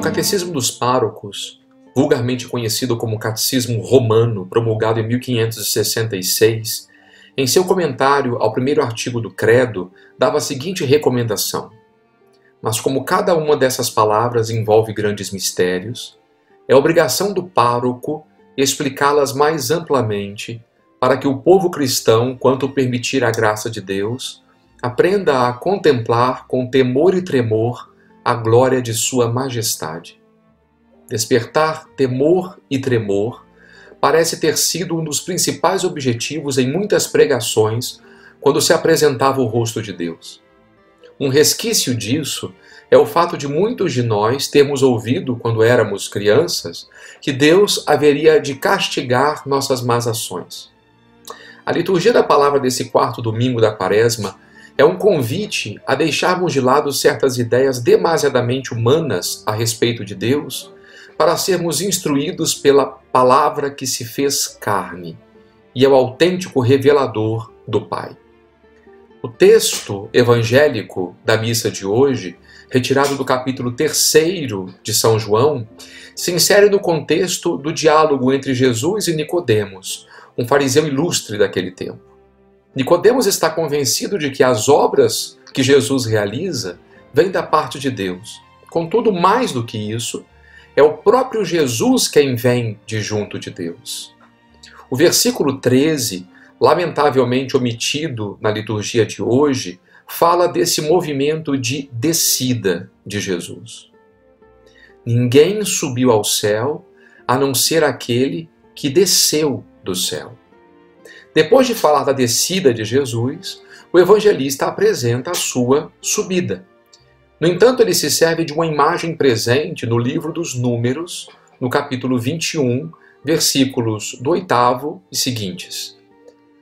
Catecismo dos Párocos, vulgarmente conhecido como Catecismo Romano, promulgado em 1566, em seu comentário ao primeiro artigo do Credo, dava a seguinte recomendação: mas como cada uma dessas palavras envolve grandes mistérios, é obrigação do pároco explicá-las mais amplamente, para que o povo cristão, quanto permitir a graça de Deus, aprenda a contemplar com temor e tremor a glória de sua majestade. Despertar temor e tremor parece ter sido um dos principais objetivos em muitas pregações quando se apresentava o rosto de Deus. Um resquício disso é o fato de muitos de nós termos ouvido, quando éramos crianças, que Deus haveria de castigar nossas más ações. A liturgia da palavra desse quarto domingo da Quaresma é um convite a deixarmos de lado certas ideias demasiadamente humanas a respeito de Deus, para sermos instruídos pela palavra que se fez carne e é o autêntico revelador do Pai. O texto evangélico da missa de hoje, retirado do capítulo 3 de São João, se insere no contexto do diálogo entre Jesus e Nicodemos, um fariseu ilustre daquele tempo. Nicodemos está convencido de que as obras que Jesus realiza vêm da parte de Deus. Contudo, mais do que isso, é o próprio Jesus quem vem de junto de Deus. O versículo 13, lamentavelmente omitido na liturgia de hoje, fala desse movimento de descida de Jesus. Ninguém subiu ao céu a não ser aquele que desceu do céu. Depois de falar da descida de Jesus, o evangelista apresenta a sua subida. No entanto, ele se serve de uma imagem presente no livro dos Números, no capítulo 21, versículos do 8º e seguintes.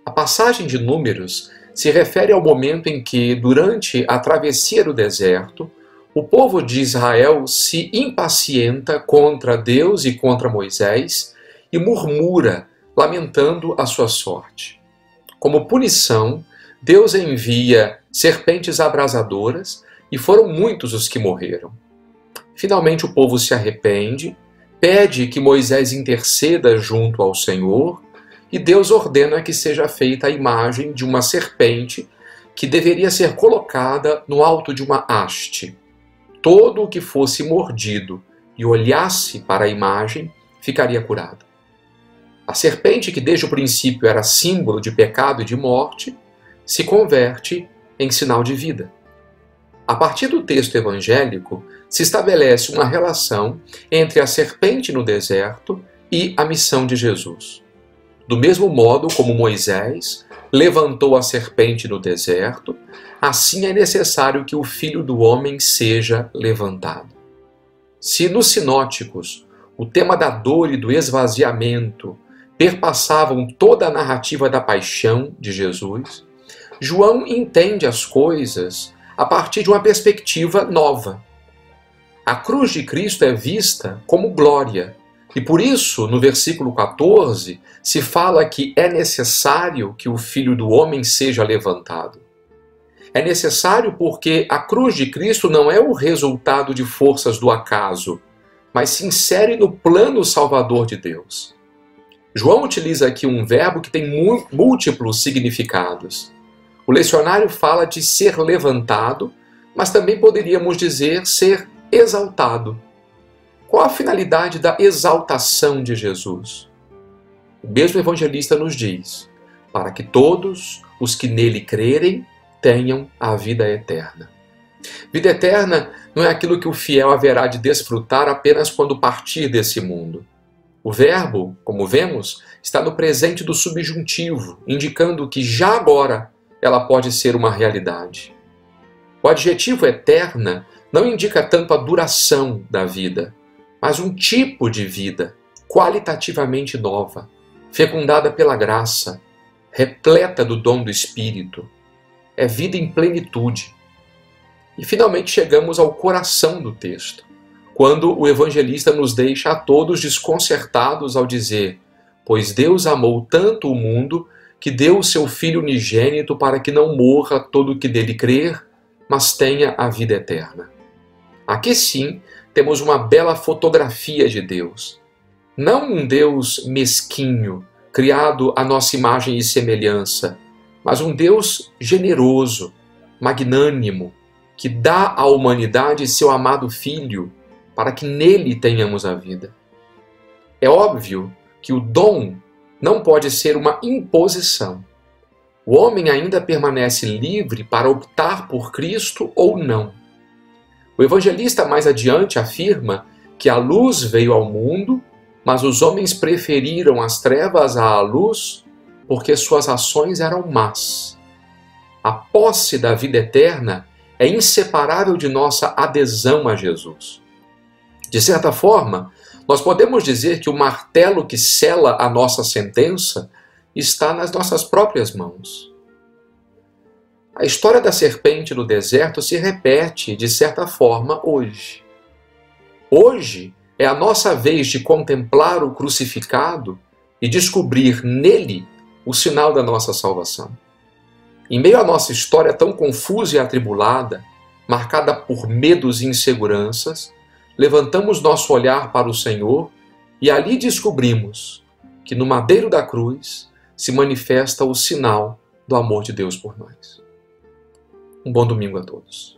A passagem de Números se refere ao momento em que, durante a travessia do deserto, o povo de Israel se impacienta contra Deus e contra Moisés e murmura, lamentando a sua sorte. Como punição, Deus envia serpentes abrasadoras e foram muitos os que morreram. Finalmente o povo se arrepende, pede que Moisés interceda junto ao Senhor e Deus ordena que seja feita a imagem de uma serpente que deveria ser colocada no alto de uma haste. Todo o que fosse mordido e olhasse para a imagem ficaria curado. A serpente, que desde o princípio era símbolo de pecado e de morte, se converte em sinal de vida. A partir do texto evangélico, se estabelece uma relação entre a serpente no deserto e a missão de Jesus. Do mesmo modo como Moisés levantou a serpente no deserto, assim é necessário que o Filho do Homem seja levantado. Se nos sinóticos o tema da dor e do esvaziamento perpassavam toda a narrativa da paixão de Jesus, João entende as coisas a partir de uma perspectiva nova. A cruz de Cristo é vista como glória, e por isso, no versículo 14, se fala que é necessário que o Filho do Homem seja levantado. É necessário porque a cruz de Cristo não é o resultado de forças do acaso, mas se insere no plano salvador de Deus. João utiliza aqui um verbo que tem múltiplos significados. O lecionário fala de ser levantado, mas também poderíamos dizer ser exaltado. Qual a finalidade da exaltação de Jesus? O mesmo evangelista nos diz: para que todos os que nele crerem tenham a vida eterna. Vida eterna não é aquilo que o fiel haverá de desfrutar apenas quando partir desse mundo. O verbo, como vemos, está no presente do subjuntivo, indicando que já agora ela pode ser uma realidade. O adjetivo eterna não indica tanto a duração da vida, mas um tipo de vida qualitativamente nova, fecundada pela graça, repleta do dom do Espírito. É vida em plenitude. E finalmente chegamos ao coração do texto, quando o evangelista nos deixa a todos desconcertados ao dizer: pois Deus amou tanto o mundo que deu o seu Filho unigênito para que não morra todo o que dele crer, mas tenha a vida eterna. Aqui sim temos uma bela fotografia de Deus. Não um Deus mesquinho, criado à nossa imagem e semelhança, mas um Deus generoso, magnânimo, que dá à humanidade seu amado Filho, para que nele tenhamos a vida. É óbvio que o dom não pode ser uma imposição. O homem ainda permanece livre para optar por Cristo ou não. O evangelista mais adiante afirma que a luz veio ao mundo, mas os homens preferiram as trevas à luz porque suas ações eram más. A posse da vida eterna é inseparável de nossa adesão a Jesus. De certa forma, nós podemos dizer que o martelo que sela a nossa sentença está nas nossas próprias mãos. A história da serpente no deserto se repete, de certa forma, hoje. Hoje é a nossa vez de contemplar o crucificado e descobrir nele o sinal da nossa salvação. Em meio à nossa história tão confusa e atribulada, marcada por medos e inseguranças, levantamos nosso olhar para o Senhor e ali descobrimos que no madeiro da cruz se manifesta o sinal do amor de Deus por nós. Um bom domingo a todos.